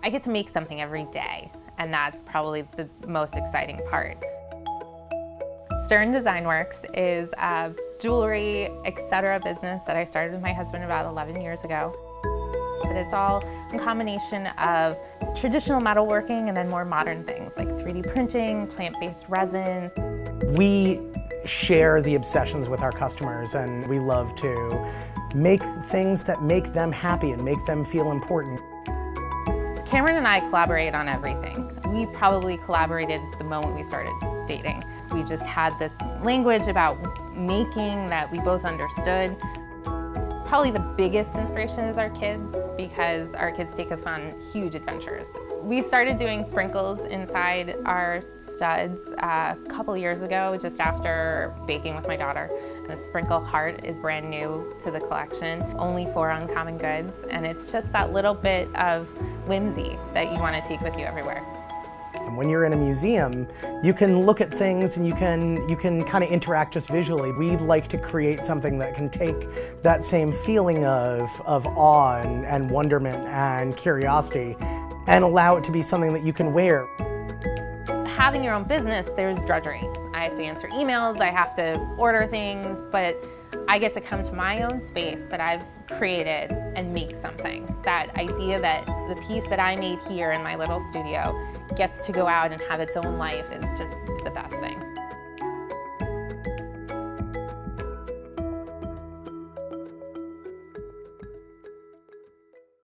I get to make something every day, and that's probably the most exciting part. Stern Design Works is a jewelry, etc. business that I started with my husband about 11 years ago. But it's all a combination of traditional metalworking and then more modern things like 3D printing, plant-based resins. We share the obsessions with our customers, and we love to make things that make them happy and make them feel important. Cameron and I collaborate on everything. We probably collaborated the moment we started dating. We just had this language about making that we both understood. Probably the biggest inspiration is our kids, because our kids take us on huge adventures. We started doing sprinkles inside our studs a couple years ago, just after baking with my daughter. The sprinkle heart is brand new to the collection, only 4 uncommon goods, and it's just that little bit of whimsy that you want to take with you everywhere. When you're in a museum, you can look at things and you can kind of interact just visually. We'd like to create something that can take that same feeling of awe and wonderment and curiosity and allow it to be something that you can wear. Having your own business, there's drudgery. I have to answer emails, I have to order things, but I get to come to my own space that I've created and make something. That idea that the piece that I made here in my little studio gets to go out and have its own life is just the best thing.